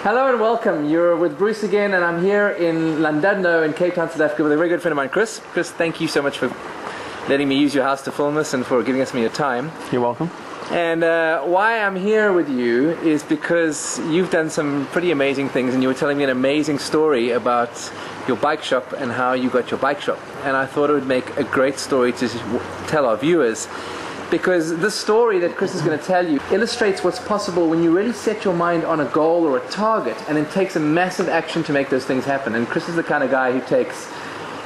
Hello and welcome. You're with Bruce again, and I'm here in Llandudno in Cape Town, South Africa, with a very good friend of mine, Chris. Chris, thank you so much for letting me use your house to film this and for giving us your time. You're welcome. And why I'm here with you is because you've done some pretty amazing things, and you were telling me an amazing story about your bike shop and how you got your bike shop. And I thought it would make a great story to tell our viewers, because this story that Chris is going to tell you illustrates what's possible when you really set your mind on a goal or a target and then takes a massive action to make those things happen. And Chris is the kind of guy who takes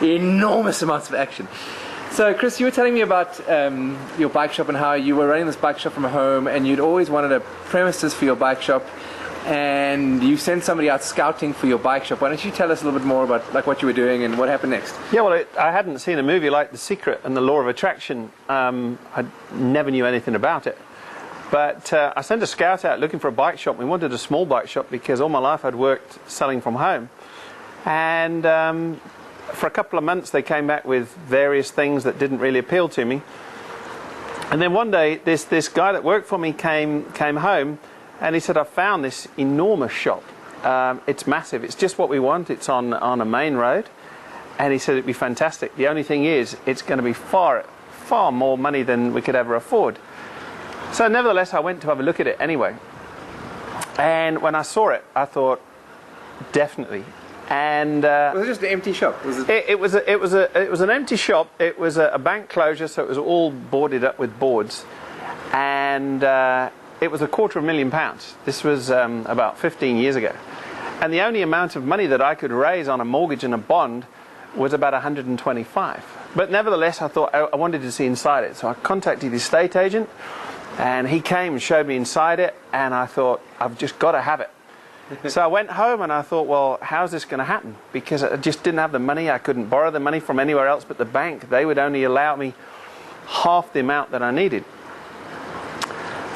enormous amounts of action. So Chris, you were telling me about your bike shop and how you were running this bike shop from home, and you'd always wanted a premises for your bike shop, and you sent somebody out scouting for your bike shop. Why don't you tell us a little bit more about what you were doing and what happened next? Yeah, well, I hadn't seen a movie like The Secret and the Law of Attraction. I never knew anything about it. But I sent a scout out looking for a bike shop. We wanted a small bike shop because all my life I'd worked selling from home. And for a couple of months they came back with various things that didn't really appeal to me. And then one day this guy that worked for me came home, and he said, I found this enormous shop. It's massive. It's just what we want. It's on a main road. And he said it'd be fantastic. The only thing is, it's going to be far more money than we could ever afford. So nevertheless, I went to have a look at it anyway. And when I saw it, I thought, definitely. And was it just an empty shop? Was it? It was an empty shop. It was a bank closure, so it was all boarded up with boards. And it was £250,000. This was about 15 years ago. And the only amount of money that I could raise on a mortgage and a bond was about 125. But nevertheless, I thought I wanted to see inside it. So I contacted the estate agent, and he came and showed me inside it, and I thought, I've just got to have it. So I went home and I thought, well, how's this going to happen? Because I just didn't have the money. I couldn't borrow the money from anywhere else but the bank. They would only allow me half the amount that I needed.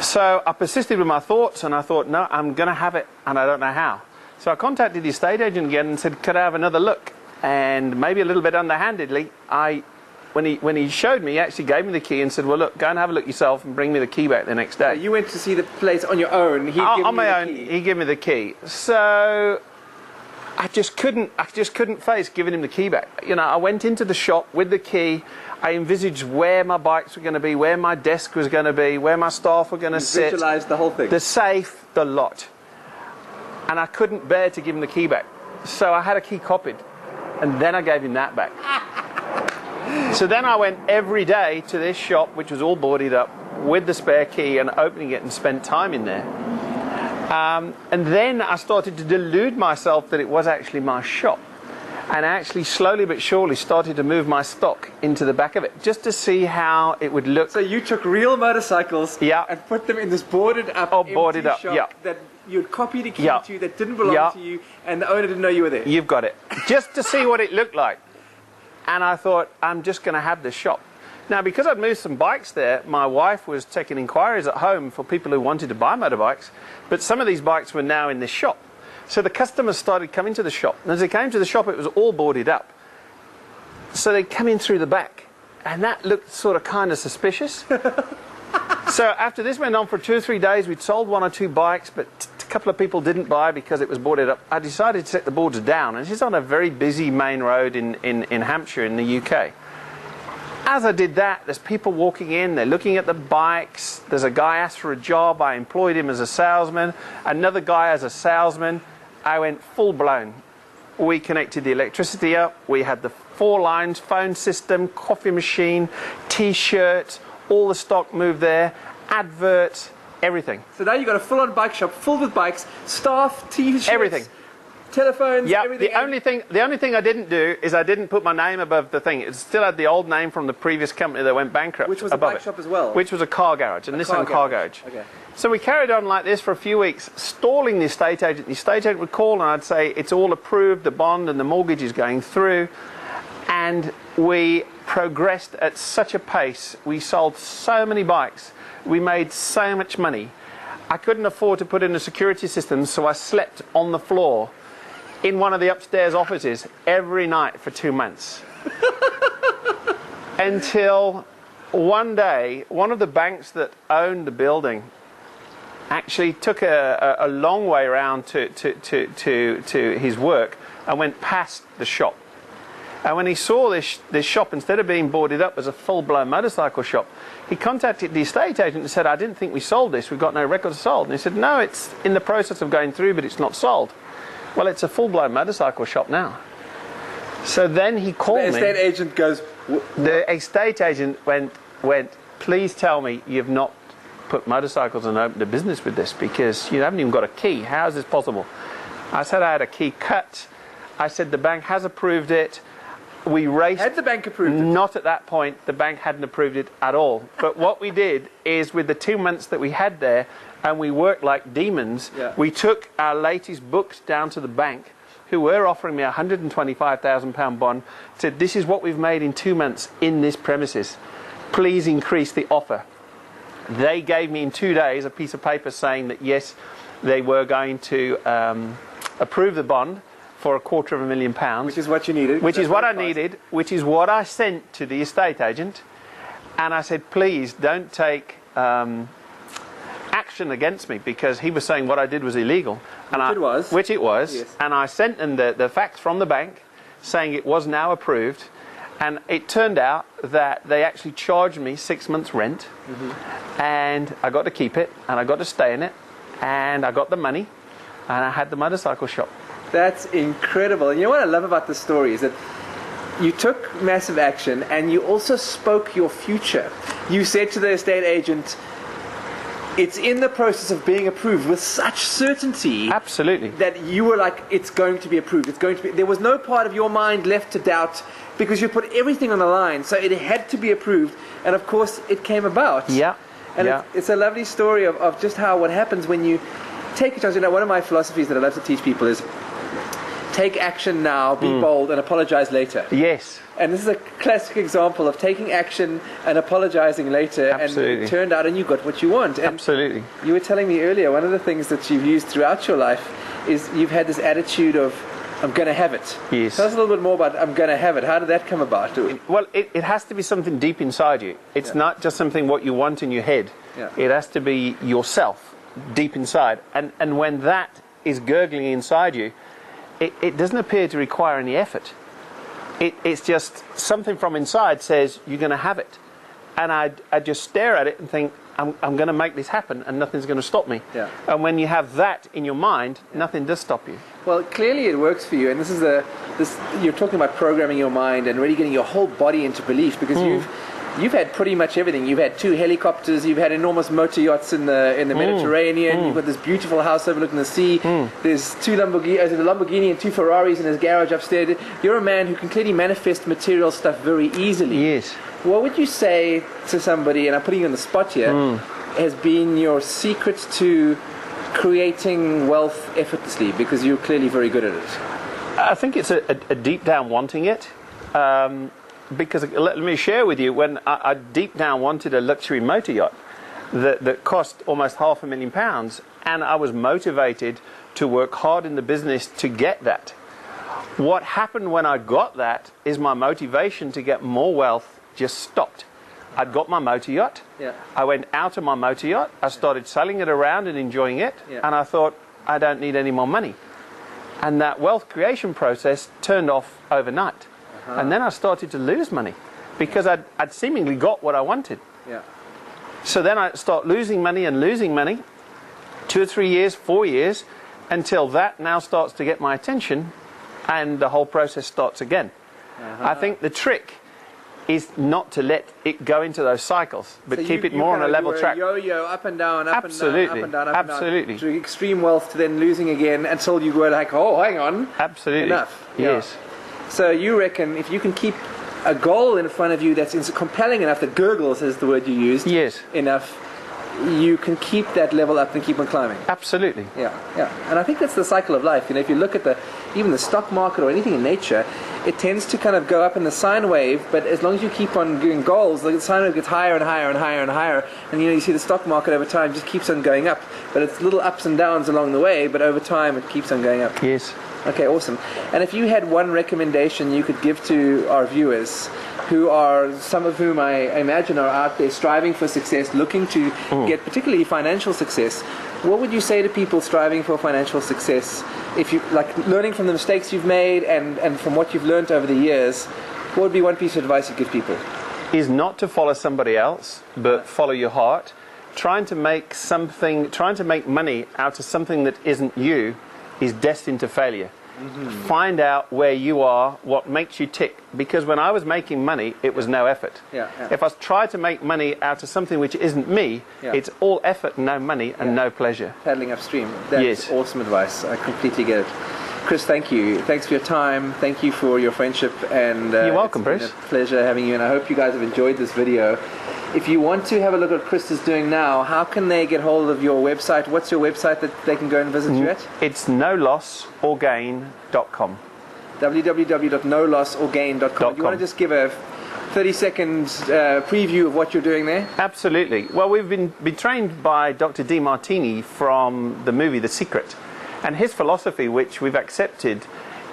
So I persisted with my thoughts, and I thought, no, I'm going to have it, and I don't know how. So I contacted the estate agent again and said, could I have another look? And maybe a little bit underhandedly, when he showed me, he actually gave me the key and said, well, look, go and have a look yourself and bring me the key back the next day. You went to see the place on your own. On my own, he gave me the key. So I just couldn't face giving him the key back. You know, I went into the shop with the key. I envisaged where my bikes were going to be, where my desk was going to be, where my staff were going to sit. Visualized the whole thing. The safe, the lot. And I couldn't bear to give him the key back. So I had a key copied, and then I gave him that back. So then I went every day to this shop, which was all boarded up, with the spare key and opening it, and spent time in there. And then I started to delude myself that it was actually my shop. And I actually slowly but surely started to move my stock into the back of it, just to see how it would look. So you took real motorcycles and put them in this boarded up shop that you'd copied a key to that didn't belong to you, and the owner didn't know you were there. You've got it. Just to see what it looked like. And I thought, I'm just going to have this shop. Now, because I'd moved some bikes there, my wife was taking inquiries at home for people who wanted to buy motorbikes, but some of these bikes were now in this shop. So the customers started coming to the shop. And as they came to the shop, it was all boarded up. So they'd come in through the back. And that looked sort of kind of suspicious. So after this went on for 2 or 3 days, we'd sold 1 or 2 bikes, but a couple of people didn't buy because it was boarded up. I decided to set the boards down. And this is on a very busy main road in Hampshire in the UK. As I did that, there's people walking in, they're looking at the bikes. There's a guy asked for a job. I employed him as a salesman. Another guy as a salesman. I went full blown. We connected the electricity up. We had the 4 lines, phone system, coffee machine, T-shirts, all the stock moved there, adverts, everything. So now you've got a full-on bike shop filled with bikes, staff, T-shirts, everything. Telephones, everything. The only thing I didn't do is I didn't put my name above the thing. It still had the old name from the previous company that went bankrupt. Which was a bike shop as well? Which was a car garage, a Nissan car garage. Okay. So we carried on like this for a few weeks, stalling the estate agent. The estate agent would call and I'd say, it's all approved, the bond and the mortgage is going through. And we progressed at such a pace. We sold so many bikes. We made so much money. I couldn't afford to put in a security system, so I slept on the floor in one of the upstairs offices every night for 2 months. Until one day, one of the banks that owned the building actually took a long way around to his work and went past the shop. And when he saw this shop, instead of being boarded up as a full-blown motorcycle shop, he contacted the estate agent and said, I didn't think we sold this. We've got no records sold. And he said, no, it's in the process of going through, but it's not sold. Well, it's a full-blown motorcycle shop now. So then he called me. The estate agent goes... The estate agent went, please tell me you've not put motorcycles and opened a business with this, because you haven't even got a key. How is this possible? I said I had a key cut. I said the bank has approved it. We raced. Had the bank approved it? Not at that point. The bank hadn't approved it at all. But what we did is, with the 2 months that we had there, and we worked like demons, we took our latest books down to the bank, who were offering me a £125,000 bond, said, this is what we've made in 2 months in this premises. Please increase the offer. They gave me in 2 days a piece of paper saying that yes, they were going to approve the bond for £250,000. Which is what you needed. Which is what I needed, which is what I sent to the estate agent. And I said, please don't take action against me, because he was saying what I did was illegal. Which it was. Yes. And I sent them the facts from the bank saying it was now approved. And it turned out that they actually charged me 6 months rent. And I got to keep it, and I got to stay in it, and I got the money, and I had the motorcycle shop. That's incredible. And you know what I love about this story is that you took massive action, and you also spoke your future. You said to the estate agent, it's in the process of being approved with such certainty. Absolutely. That you were like, it's going to be approved. It's going to be. There was no part of your mind left to doubt, because you put everything on the line. So it had to be approved. And of course, it came about. Yeah. And it's a lovely story of just how what happens when you take a chance. You know, one of my philosophies that I love to teach people is take action now, be bold, and apologize later. Yes. And this is a classic example of taking action and apologizing later. Absolutely. And it turned out and you got what you want. And absolutely. You were telling me earlier, one of the things that you've used throughout your life is you've had this attitude of, I'm going to have it. Yes. Tell us a little bit more about I'm going to have it. How did that come about? Well, it has to be something deep inside you. It's not just something what you want in your head. It has to be yourself, deep inside. And when that is gurgling inside you, it doesn't appear to require any effort. It's just something from inside says, you're going to have it. And I just stare at it and think, I'm going to make this happen, and nothing's going to stop me. And when you have that in your mind, nothing does stop you. Well, clearly it works for you, and this is you're talking about programming your mind and really getting your whole body into belief, because you've had pretty much everything. You've had 2 helicopters, you've had enormous motor yachts in the Mediterranean, you've got this beautiful house overlooking the sea, there's 2 Lamborghini and 2 Ferraris in his garage upstairs. You're a man who can clearly manifest material stuff very easily. Yes. What would you say to somebody, and I'm putting you on the spot here, has been your secret to creating wealth effortlessly, because you're clearly very good at it? I think it's a deep down wanting it. Because let me share with you, when I deep down wanted a luxury motor yacht that cost almost £500,000, and I was motivated to work hard in the business to get that. What happened when I got that is my motivation to get more wealth just stopped. I'd got my motor yacht. I went out of my motor yacht. I started selling it around and enjoying it. And I thought, I don't need any more money. And that wealth creation process turned off overnight. And then I started to lose money, because I'd seemingly got what I wanted. So then I start losing money and losing money, 2 or 3 years, 4 years, until that now starts to get my attention, and the whole process starts again. I think the trick is not to let it go into those cycles, but keep it more on a level track. Yo-yo, up and down, up Absolutely. and down, up and down, Absolutely. to extreme wealth, to then losing again, until you were like, oh, hang on. Absolutely. Enough. Yes. So you reckon if you can keep a goal in front of you that's compelling enough, that gurgles is the word you used, enough, you can keep that level up and keep on climbing. Absolutely. Yeah. And I think that's the cycle of life. You know, if you look at even the stock market or anything in nature, it tends to kind of go up in the sine wave, but as long as you keep on doing goals, the sine wave gets higher and higher and higher and higher, and you see the stock market over time just keeps on going up, but it's little ups and downs along the way, but over time it keeps on going up. Yes. Okay, awesome. And if you had one recommendation you could give to our viewers who are, some of whom I imagine are out there striving for success, looking to get particularly financial success, what would you say to people striving for financial success? If you like learning from the mistakes you've made and from what you've learned over the years, what would be one piece of advice you'd give people? Is not to follow somebody else, but follow your heart. Trying to make money out of something that isn't you is destined to failure. Find out where you are, what makes you tick. Because when I was making money, it was no effort. If I try to make money out of something which isn't me, it's all effort, no money, and no pleasure. Paddling upstream. That's awesome advice. I completely get it. Chris, thank you. Thanks for your time. Thank you for your friendship. And you're welcome, Bruce. It's been a pleasure having you. And I hope you guys have enjoyed this video. If you want to have a look at what Chris is doing now, how can they get hold of your website? What's your website that they can go and visit you at? It's nolossorgain.com. www.nolossorgain.com. Do you want to just give a 30-second preview of what you're doing there? Absolutely. Well, we've been trained by Dr. Demartini from the movie The Secret. And his philosophy, which we've accepted,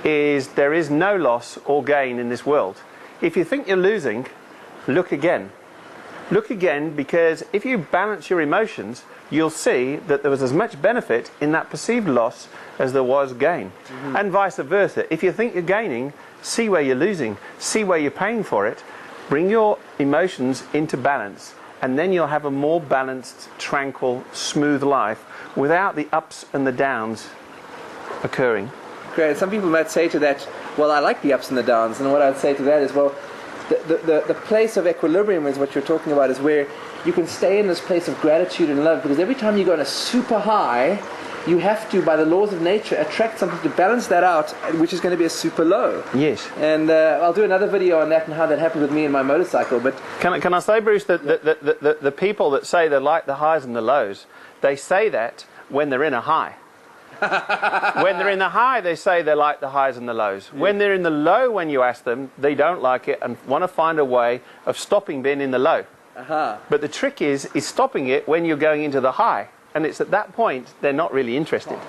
is there is no loss or gain in this world. If you think you're losing, look again. Look again, because if you balance your emotions, you'll see that there was as much benefit in that perceived loss as there was gain. And vice versa. If you think you're gaining, see where you're losing, see where you're paying for it, bring your emotions into balance, and then you'll have a more balanced, tranquil, smooth life without the ups and the downs occurring. Great. Some people might say to that, well, I like the ups and the downs. And what I'd say to that is, well, the place of equilibrium is what you're talking about, is where you can stay in this place of gratitude and love, because every time you go on a super high, you have to, by the laws of nature, attract something to balance that out, which is going to be a super low. Yes. And I'll do another video on that and how that happened with me and my motorcycle. But can I say, Bruce, that the people that say they like the highs and the lows, they say that when they're in a high. When they're in the high, they say they like the highs and the lows. When they're in the low, when you ask them, they don't like it and want to find a way of stopping being in the low. But the trick is stopping it when you're going into the high. And it's at that point they're not really interested.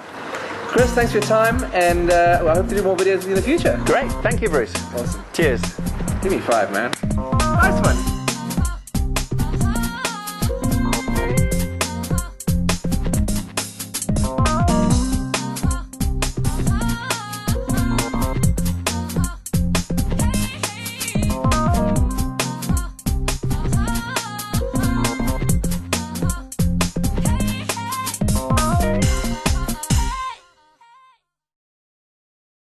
Chris, thanks for your time, and I hope to do more videos with you in the future. Great. Thank you, Bruce. Awesome. Cheers. Give me 5, man.